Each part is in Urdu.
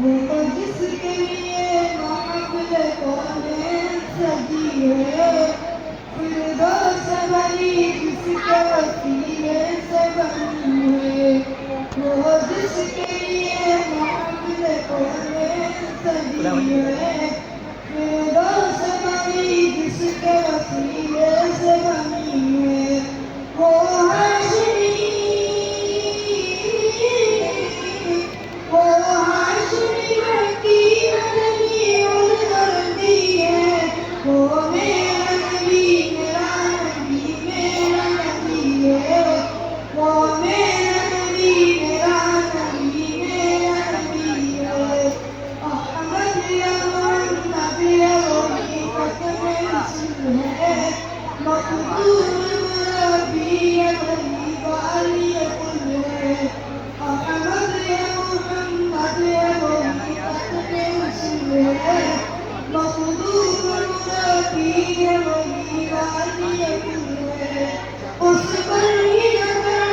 وہ تو جس کے لیے محفل کونین سجی ہے، فردوس بنی جس کے وسیلے سے بنی ہے، وہ جس کے لیے محفل کونین سجی ہے، فردوس بنی جس کے وسیلے سے بنی ہے، وہ ہاشمی، وہ ہاشمی کی مدنی الردی ہے، وہ میرا نبی میرا نبی میرا نبی ہے، وہ میرا نبی میرا نبی میرا نبی ہے، احمد یا محمد یا وہی ختم رسول ہے، مقدور مربی یا غریب علی کل ہے، احمد یا محمد یا وہی ختم رسول ہے، مقدور مربی یا غریب علی کل ہے، اس پر ہی نظر،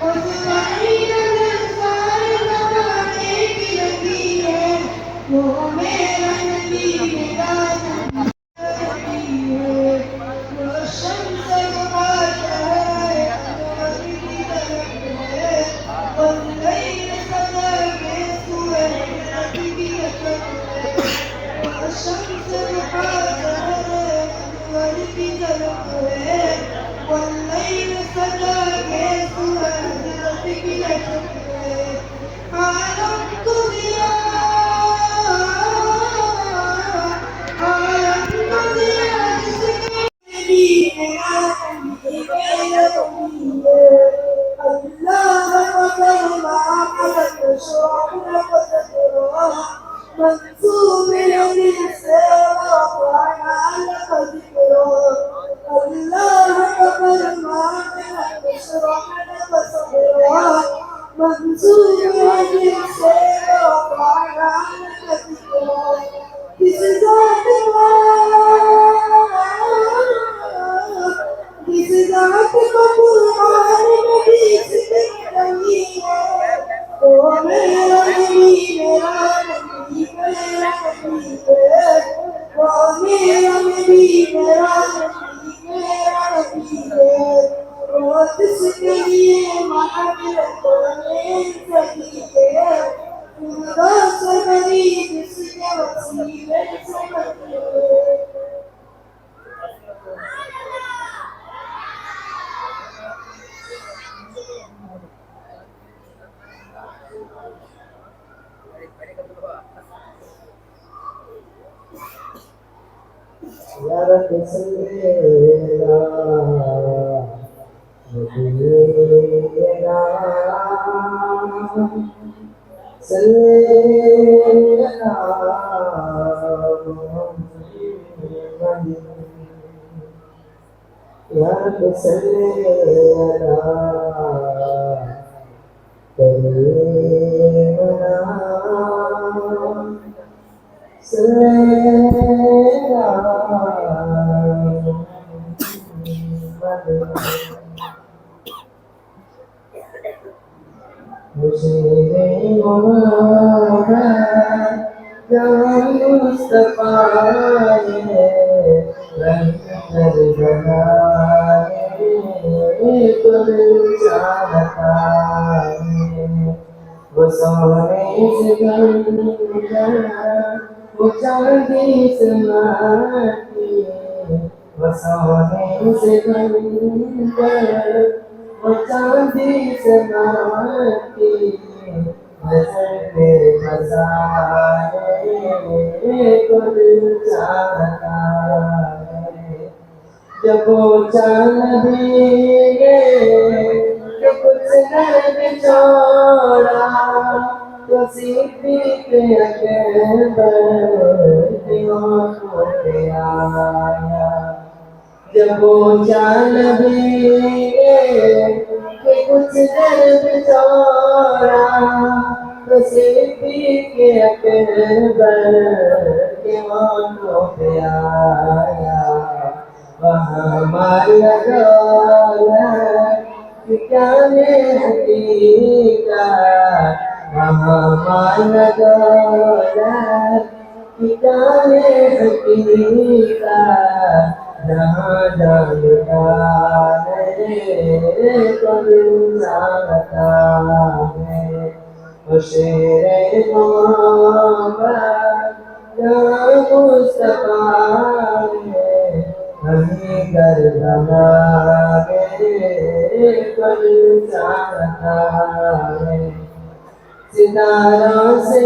اس پر ہی نظر سارے زمانے کی لگی ہے، وہ میرا نبی میرا نبی ہے، وہ شمس مبارک ہے، انوار کی طلب ہے، واللیل سجا کے سورج کی لطف ہے، وہ شمس مبارک ہے، انوار کی طلب ہے، واللیل سجا کے سورج کی لطف ہے، عالم کو دیا، عالم کو دیا جس کے نبی میرا نبی میرا نبی ہے، اللہ اکبر ما قدر شوق قدر منصوب دل سے وقعنا لقد کرو، اللہ اکبر ما قدر شوق قدر منصوب دل سے وقعنا لقد کرو، کس ذات کا، کس ذات کو قرآن نبی سے نہیں ہے، وہ میرا نبی میرا نبی میرا نبی ہے، وہ میرا نبی میرا نبی میرا نبی ہے، وہ جس کے لیے محفل کونین سجی ہے، فردوس بنی جس کے وسیلے سے بنی ہے۔ یا رب صلی علی سیدنا صلی علی محمد، یا رب صلی علی سیدنا صلی علی محمد، مجھے محمد جان مصطفیٰ رحمت بنائے کل چاہتا ہے، وہ سونے سے گنجر وہ چاندی سے ماٹی، وہ سونے سے گنجر وہ چاندی سے ماٹی، نظر پہ بسائے کل چاہتا ہے، جب وہ چاند دیے کہ کچھ درد چھوڑا تو صدیق اکبر کی آنکھوں پہ آیا، جب وہ چاند دیے کہ کچھ درد چھوڑا تو صدیق اکبر کی آنکھوں پہ آیا، وہاں مال دولت ٹھکانے حقیقت وہاں مان دولت ٹھکانے حقیقت جہاں جانتا ہے کل جانتا ہے وہ شیر محبت جہاں مصطفیٰ ہے ہمیں کربلا میں کل جانتا ہے ستاروں سے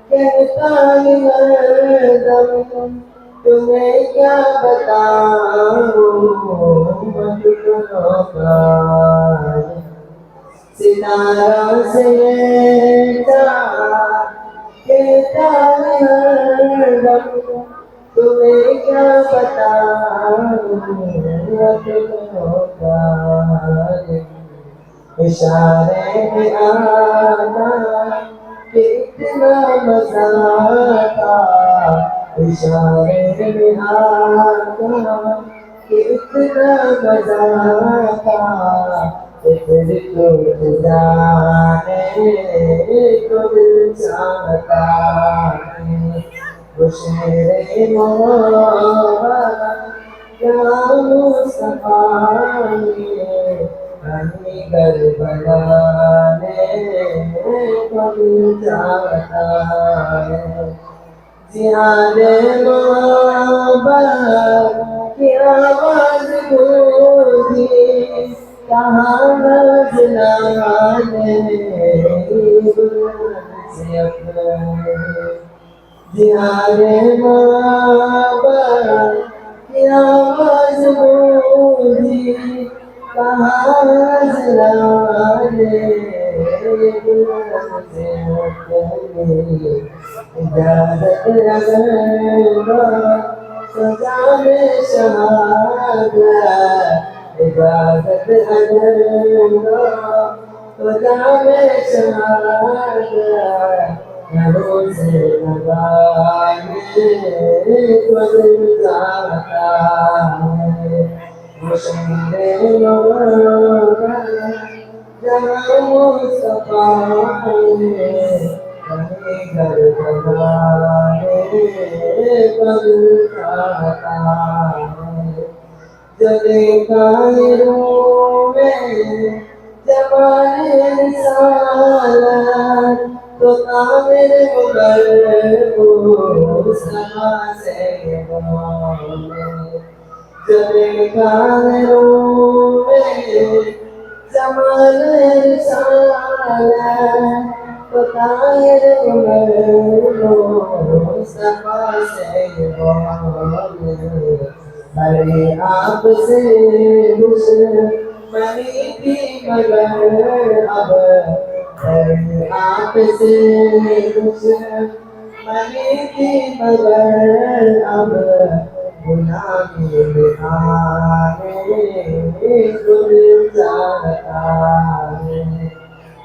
کہتا ہے ہردم تمہیں کیا بتاؤں مجنوں کا ستاروں سے کہتا ہے ہردم تمہیں کیا بتاؤں مجنوں کا اشارے میں آنا کہ اتنا مزہ تھا اشارے میں آنا کہ اتنا مزہ تھا پھر تو جانے کو دل چاہتا ہے وہ شیر محبت کیا مصطفیٰ نے ہمیں کربلا میں کل جاتا ہے جہاد محبت کی آواز گونجی کہاں نزلانے سے اپنے جہاد محبت کی آواز گونجی کہاں نزلانے سے اپنے اجازت اگر دو تو جانے شہادت اجازت اگر دو تو جانے شہادت گھروں سے لگانے کو دل چاہتا ہے وہ شیر محبت جہاں مصطفیٰ نے ہمیں کربلا میں کل جاتا ہے جو دیکھا ہے روح میں جمال رسالت تو تعمیر مغرب سما سے بولے جو دیکھا ہے روح میں جمال رسالت تو تعمیر مغرب سما سے بولے ارے آپ سے دشمنی تھی مگر اب ارے آپ سے دشمنی تھی مگر اب غلامی میں آنے دل چاہتا ہے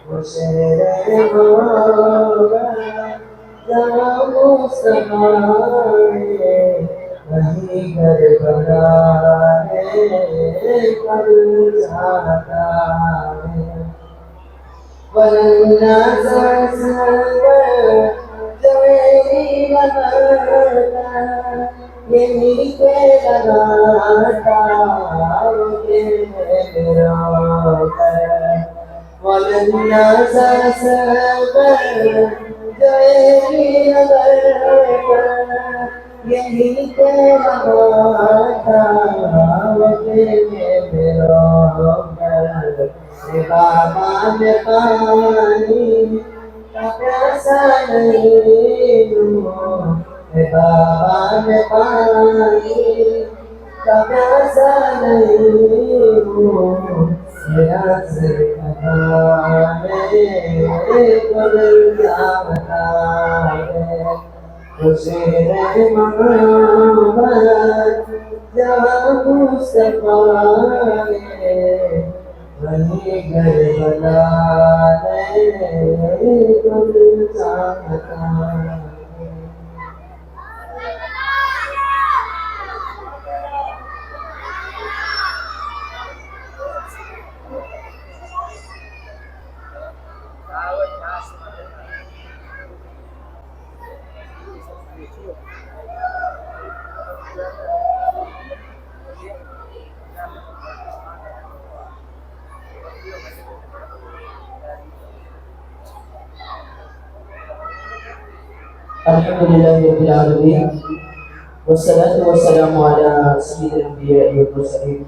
وہ شیر محبت جہاں مصطفیٰ ہے وہیں کربلا میں کل جاتا ہے ورنہ جو میری لگاتا یہی پہ لگاتا کہ میرا ورنہ جو میری لگاتا یہی پہ لگاتا میرا بابا میں پانی کا پیاسا نہیں ہوں بابا میں پانی کا پیاسا نہیں ہوں میرا سر کھانے کو دل جاتا ہے وہ شیر محبت جہاں مصطفیٰ نے وہیں کربلا میں کل جاتا ہے الحمدللہ رب العالمین والصلاة والسلام علی سید الانبیاء والمرسلین۔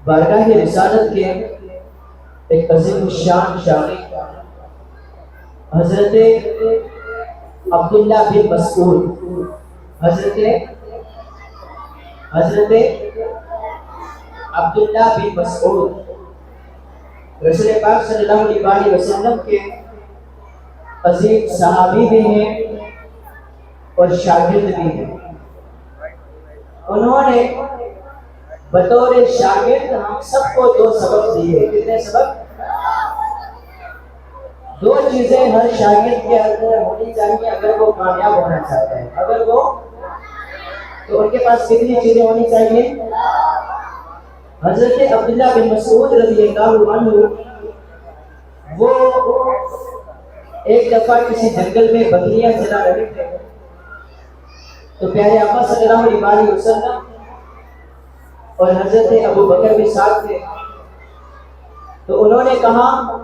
بارگاہ رسالت کے ایک عظیم الشان شاعر حضرت عبداللہ بن مسعود حضرت عبداللہ بن مسعود رسول پاک صلی اللہ علیہ وسلم کے عظیم صحابی بھی ہیں اور شاگرد بھی ہیں۔ انہوں نے بطور شاگرد ہم سب کو دو سبق دیے۔ کتنے سبق؟ دو چیزیں ہر شاگرد کے اندر ہونی چاہیے اگر وہ کامیاب ہونا چاہتا ہے۔ اگر وہ تو ان کے پاس کتنی چیزیں ہونی چاہیے؟ حضرت عبداللہ بن مسعود رضی اللہ عنہ وہ ایک دفعہ کسی جنگل میں بکریاں چلا رہے تھے، تو پیارے آقا صلی اللہ علیہ وسلم اور حضرت ابو بکر بھی ساتھ تھے، تو انہوں نے کہا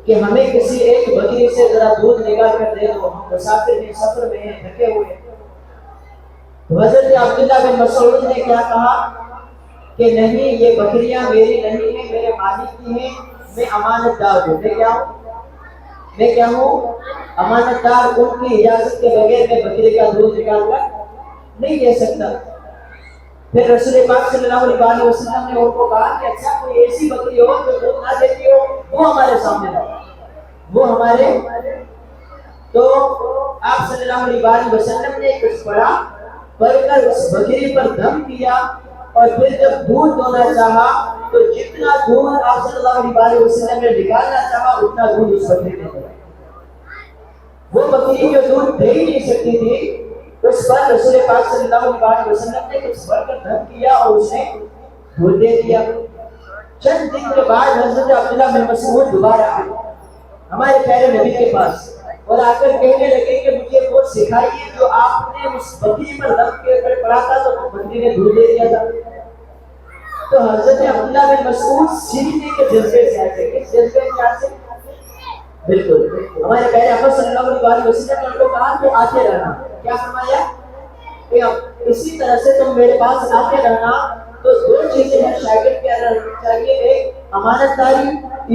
کہ ہمیں کسی ایک بکری سے ذرا دودھ نکال کر دے دو، ہم مسافر ہیں، سفر میں ہیں، تھکے ہوئے۔ تو حضرت عبداللہ بن مسعود نے کیا کہا کہ نہیں، یہ بکریاں میری نہیں ہیں، میرے مالک کی ہیں، میں امانت دار ہوں۔ میں کیا ہوں؟ امانت دار۔ ان کی اجازت کے بغیر میں بکری کا دودھ نکال کر نہیں دے سکتا۔ پھر رسول پاک صلی اللہ علیہ وسلم نے ان کو کہا کہ اچھا کوئی ایسی بکری ہو جو دودھ نہ دیتی ہو، وہ ہمارے سامنے لاؤ، وہ ہمارے۔ تو آپ صلی اللہ علیہ وسلم نے کچھ پڑھا، پڑھ کر اس بکری پر دم کیا، اور پھر جب دودھ دونا چاہا تو جتنا دودھ آپ صلی اللہ علیہ وسلم نے نکالنا چاہا اتنا دودھ اس بکری نے دیا۔ وہ بکری جو دودھ دے ہی نہیں سکتی تھی، اس پر رسول پاک صلی اللہ علیہ وسلم نے کچھ بڑھ کر دم کیا اور اس نے دودھ دے دیا۔ چند دن کے بعد حضرت عبداللہ بن مسعود دوبارہ آئے ہمارے پیارے نبی کے پاس اور آ کر کہنے لگے کہ مجھے وہ سکھائیے جو آپ نے اس بکری پر دم کے اوپر پڑھا تھا تو وہ بکری نے دودھ دے دیا تھا۔ تو حضرت عبداللہ بن مسعود سیکھنے کے جذبے سے آئے۔ کس جذبے سے آئے؟ بالکل ہمارے پیارے آقا صلی اللہ علیہ وسلم نے ان کو کہا کہ آتے رہنا۔ کیا فرمایا؟ کہ اسی طرح سے تم میرے پاس آتے رہنا۔ تو دو چیزیں ہیں شاگرد کے اندر چاہیے، ایک امانت داری،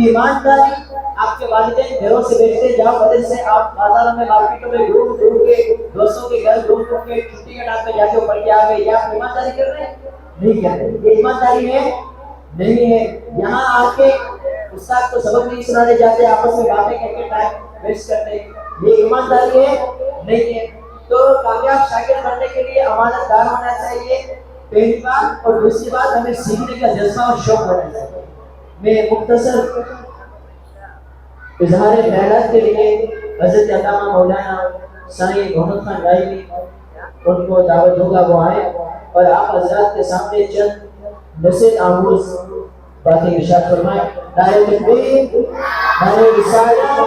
ایمانداری۔ آپ کے والدین گھروں سے بھیجتے جاؤ، بدل سے آپ بازاروں میں مارکیٹوں میں گھوم کے دوستوں کے گھر گھوم کے چھٹی کے ٹائم پہ جا کے پڑھ کے آ گئے، یہ آپ ایمانداری کر رہے ہیں؟ نہیں کر رہے۔ یہ ایمانداری ہے؟ نہیں ہے۔ یہاں آ کے استاد کو سبق نہیں سنانے جاتے، آپس میں باتیں کر کے ٹائم ویسٹ کرتے، یہ ایمانداری ہے؟ نہیں ہے۔ تو کامیاب شاگرد بننے کے لیے امانت دار ہونا چاہیے پہلی بات، اور دوسری بات ہمیں سیکھنے کا جذبہ اور شوق ہونا چاہیے۔ میں مختصر اظہار خیالات کے لیے حضرت علامہ مولانا سائیں محمد خان رائلی ان کو دعوت دوں گا، وہ آئے اور آپ حضرات کے سامنے چند نصیحت آموز باتیں ارشاد فرمائیں۔ نعرہ تکبیر، نعرہ رسالت،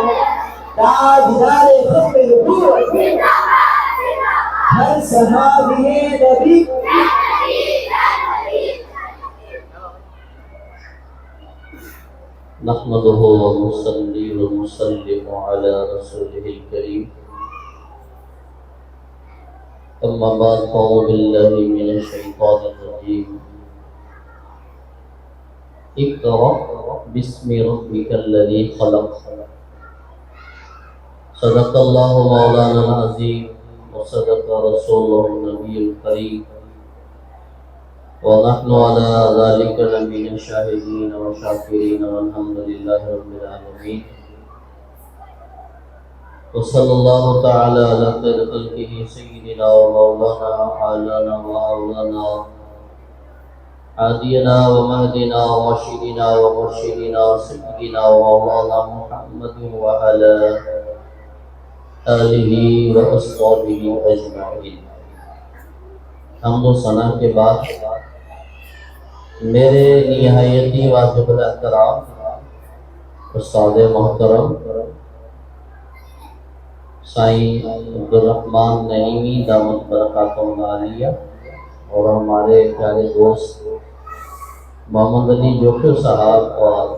تاجدار ختم نبوت، ہر صحابی نبی۔ نحمده ونصلي ونسلم على رسوله الكريم، أما بعد فأعوذ بالله من الشيطان الرجيم، اقرأ باسم ربك الذي خلق، صدق الله مولانا العظيم وصدق رسوله النبي الكريم، ونحن على ذلك لمن الشاهدين والشاكرين والحمد لله رب العالمين، وصلى الله تعالى على خير خلقه سيدنا ومولانا وحالنا وأولانا هادينا ومهدنا ومرشدنا ومرشدنا سيدنا ومولانا محمد وعلى آلہ وأصحابہ اجمعین۔ حمد و ثنا کے بعد میرے نہایتی واجب الاحترام استاد محترم سائیں عبدالرحمن نعیمی دامت برکاتہم العالیہ اور ہمارے پیارے دوست محمد علی جوکر صاحب اور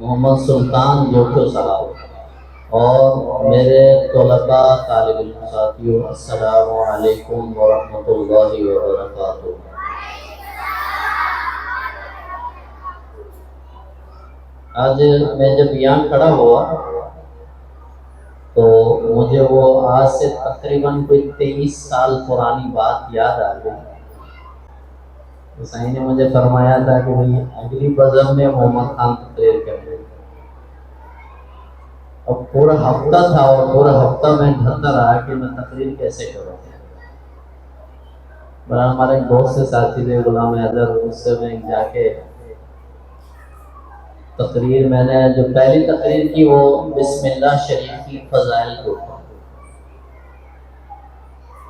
محمد سلطان جوٹو صاحب اور میرے طلباء طالب علم ساتھیوں، السلام علیکم ورحمۃ اللہ وبرکاتہ۔ آج میں جب یہاں کھڑا ہوا تو مجھے وہ آج سے تقریباً کوئی 23 سال پرانی بات یاد آ گئی۔ حسین نے مجھے فرمایا تھا کہ بھئی اگلی بزم میں محمد خان تقریر کریں۔ اب پورا ہفتہ تھا اور پورا ہفتہ میں ڈرتا رہا کہ میں تقریر کیسے کروں۔ بہرحال ہمارے ایک دوست سے ساتھی تھے غلام حیدر، اس سے میں جا کے تقریر، میں نے جو پہلی تقریر کی وہ بسم اللہ شریف کی فضائل کو تھا،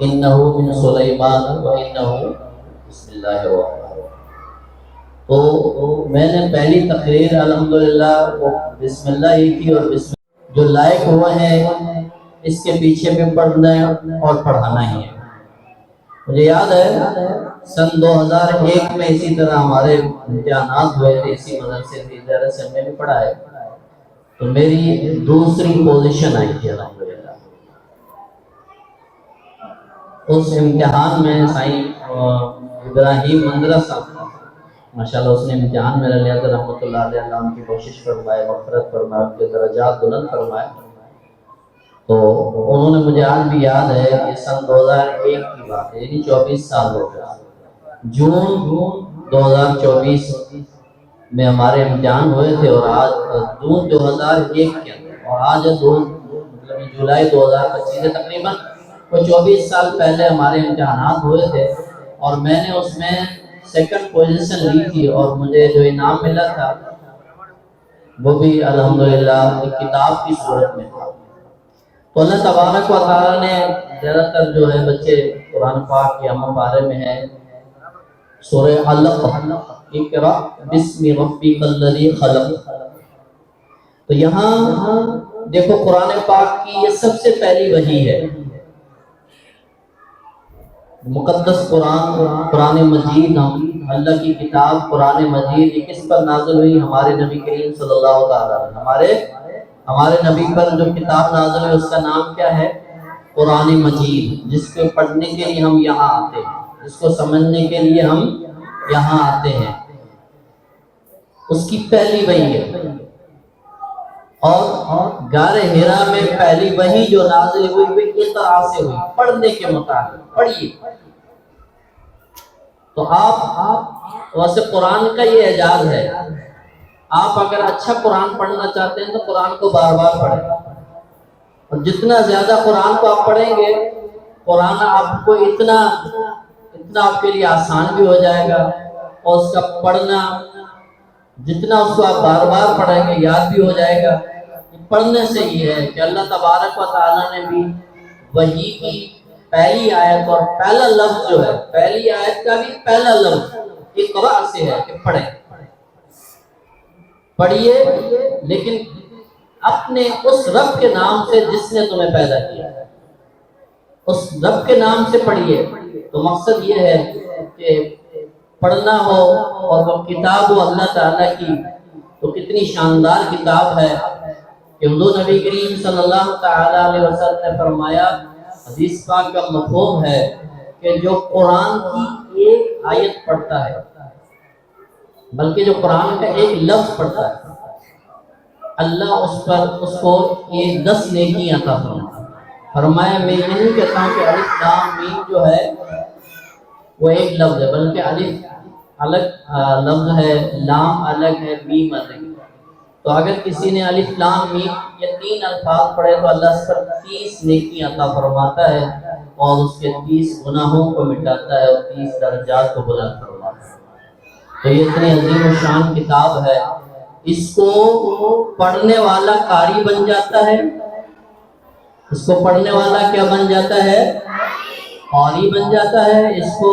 انہو من سلیمان و انہو بسم اللہ الرحمن۔ تو میں نے پہلی تقریر الحمدللہ وہ بسم اللہ ہی کی، اور بسم اللہ جو لائق ہوئے ہیں اس کے پیچھے بھی پڑھنا اور پڑھانا ہی ہے۔ مجھے یاد ہے سن 2001 میں اسی طرح ہمارے امتحانات ہوئے تھے اسی مدرسے سے، ادارے سے میں نے پڑھا ہے، تو میری دوسری پوزیشن آئی تھی الحمدللہ۔ اس امتحان میں سائیں ابراہیم مندرہ صاحب ماشاءاللہ اس نے امتحان میرا لیا تھا، رحمۃ اللہ علیہ، اللہ ان کی کوشش فرمائے، مغفرت فرمائے، ان کے درجات بلند فرمائے۔ تو انہوں نے مجھے آج بھی یاد ہے کہ سن 2001 کی بات ہے، یعنی 24 سال ہو گیا، جون 2024 میں ہمارے امتحان ہوئے تھے، اور آج جون 2001 کے اندر، اور آج مطلب جولائی 2025 سے تقریباً 24 سال پہلے ہمارے امتحانات ہوئے تھے، اور میں نے اس میں سیکنڈ پوزیشن لی تھی، اور مجھے جو انعام ملا تھا وہ بھی الحمدللہ ایک کتاب کی صورت میں تھا۔ تو اللہ تبارک و تعالیٰ نے زیادہ تر جو ہے بچے قرآن پاک کے ہم بارے میں ہے سورہ علق، اقرأ بسم ربک الذی خلق۔ تو یہاں دیکھو قرآن پاک کی یہ سب سے پہلی وحی ہے، مقدس قرآن مجید، ہم اللہ کی کتاب قرآن مجید یہ کس پر نازل ہوئی؟ ہمارے نبی کریم صلی اللہ تعالیٰ ہمارے نبی پر جو کتاب نازل ہوئی اس کا نام کیا ہے؟ قرآن مجید، جس کو پڑھنے کے لیے ہم یہاں آتے ہیں، جس کو سمجھنے کے لیے ہم یہاں آتے ہیں، اس کی پہلی وحی ہے۔ اور غار حرا میں پہلی وحی جو نازل ہوئی وہ اقرا سے ہوئی، پڑھنے کے مطابق پڑھیے۔ تو آپ ویسے قرآن کا یہ اعجاز ہے، آپ اگر اچھا قرآن پڑھنا چاہتے ہیں تو قرآن کو بار بار پڑھیں، اور جتنا زیادہ قرآن کو آپ پڑھیں گے قرآن آپ کو اتنا آپ کے لیے آسان بھی ہو جائے گا، اور اس کا پڑھنا جتنا اس کو آپ بار بار پڑھیں گے یاد بھی ہو جائے گا۔ پڑھنے سے یہ ہے کہ اللہ تبارک و تعالیٰ نے بھی وحی کی پہلی آیت اور پہلا لفظ جو ہے، پہلی آیت کا بھی پہلا لفظ اقرا سے ہے کہ پڑھیے، لیکن اپنے اس رب کے نام سے جس نے تمہیں پیدا کیا، اس رب کے نام سے پڑھیے۔ تو مقصد یہ ہے کہ پڑھنا ہو اور وہ کتاب ہو اللہ تعالیٰ کی، تو کتنی شاندار کتاب ہے کہ حضور نبی کریم صلی اللہ تعالیٰ علیہ وسلم نے فرمایا، حدیث پاک کا مفہوم ہے کہ جو قرآن کی ایک آیت پڑھتا ہے، بلکہ جو قرآن کا ایک لفظ پڑھتا ہے، اللہ اس کو یہ 10 نیکی عطا فرماتا ہے۔ فرمایا میں یہ نہیں کہتا ہوں کہ الف لام میم جو ہے وہ ایک لفظ ہے، بلکہ الف الگ لفظ ہے، لام الگ ہے، میم الگ ہے۔ تو اگر کسی نے الف لام میم یہ 3 الفاظ پڑھے تو اللہ اس پر 30 نیکی عطا فرماتا ہے، اور اس کے 30 گناہوں کو مٹاتا ہے، اور 30 درجات کو بلند فرماتا ہے۔ تو یہ اتنی عظیم و شان کتاب ہے، اس کو پڑھنے والا قاری بن جاتا ہے، اس کو پڑھنے والا کیا بن جاتا ہے؟ قاری بن جاتا ہے، اس کو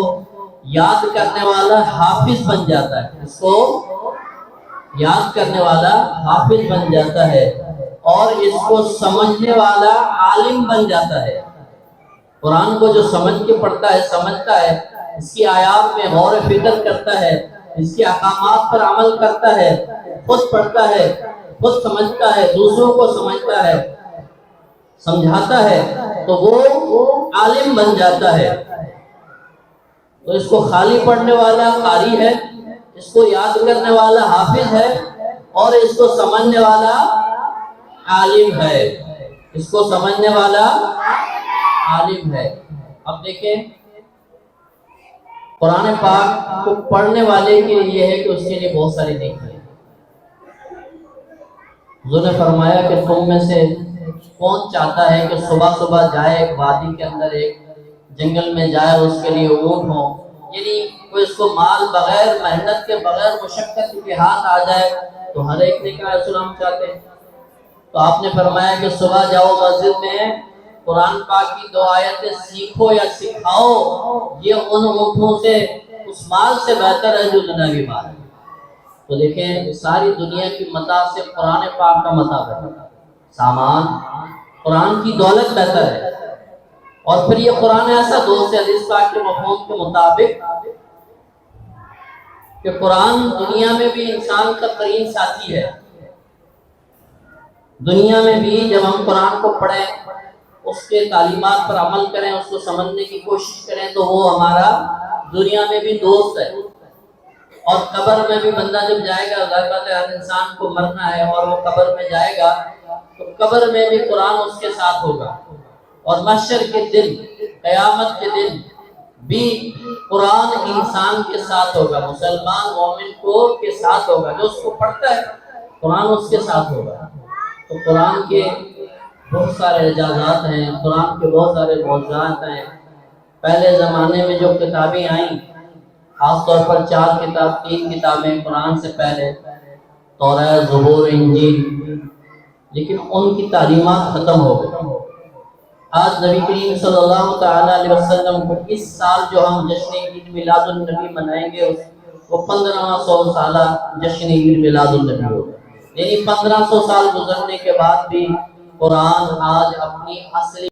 یاد کرنے والا حافظ بن جاتا ہے، اس کو یاد کرنے والا حافظ بن جاتا ہے، اور اس کو سمجھنے والا عالم بن جاتا ہے۔ قرآن کو جو سمجھ کے پڑھتا ہے، سمجھتا ہے، اس کی آیات میں غور و فکر کرتا ہے، اس کے احکامات پر عمل کرتا ہے، خود پڑھتا ہے، خود سمجھتا ہے، دوسروں کو سمجھتا ہے، سمجھاتا ہے، تو وہ عالم بن جاتا ہے۔ تو اس کو خالی پڑھنے والا قاری ہے، اس کو یاد کرنے والا حافظ ہے، اور اس کو سمجھنے والا عالم ہے، اس کو سمجھنے والا عالم ہے۔ اب دیکھیں قرآن پاک کو پڑھنے والے کے لیے یہ ہے کہ اس کے لیے بہت ساری نیکی ہے۔ حضور نے فرمایا کہ تم میں سے کون چاہتا ہے کہ صبح صبح جائے ایک وادی کے اندر، ایک جنگل میں جائے، اس کے لیے اونٹ ہو، یعنی کوئی اس کو مال بغیر محنت کے، بغیر مشقت کے ہاتھ آ جائے، تو ہر ایک نے کہا رسول ہم چاہتے ہیں۔ تو آپ نے فرمایا کہ صبح جاؤ مسجد میں، قرآن پاک کی 2 آیتیں سیکھو یا سکھاؤ، یہ ان اونٹوں سے، اس مال سے بہتر ہے جو دنیاوی مال ہے۔ تو دیکھیں ساری دنیا کی متاع سے قرآن پاک کا متاع بہتر ہے، سامان قرآن کی دولت بہتر ہے۔ اور پھر یہ قرآن ایسا دوست ہے حدیث پاک کے مفہوم کے مطابق کہ قرآن دنیا میں بھی انسان کا قرین ساتھی ہے۔ دنیا میں بھی جب ہم قرآن کو پڑھیں، اس کے تعلیمات پر عمل کریں، اس کو سمجھنے کی کوشش کریں، تو وہ ہمارا دنیا میں بھی دوست ہے۔ اور قبر میں بھی بندہ جب جائے گا، ظاہر بات ہے ہر انسان کو مرنا ہے، اور وہ قبر میں جائے گا تو قبر میں بھی قرآن اس کے ساتھ ہوگا، اور محشر کے دن، قیامت کے دن بھی قرآن انسان کے ساتھ ہوگا، مسلمان مومن کو کے ساتھ ہوگا، جو اس کو پڑھتا ہے قرآن اس کے ساتھ ہوگا۔ تو قرآن کے بہت سارے اعجازات ہیں، قرآن کے بہت سارے معجزات ہیں۔ پہلے زمانے میں جو کتابیں آئیں، خاص طور پر 3 کتابیں قرآن سے پہلے، توراۃ، زبور، انجیل، لیکن ان کی تعلیمات ختم ہو گئی۔ آج نبی کریم صلی اللہ تعالیٰ علیہ وسلم کو اس سال جو ہم جشن عید میلاد النبی منائیں گے، وہ 1500 سالہ جشن عید میلاد النبی ہوگا، یعنی 1500 سال گزرنے کے بعد بھی قرآن آج اپنی اصلی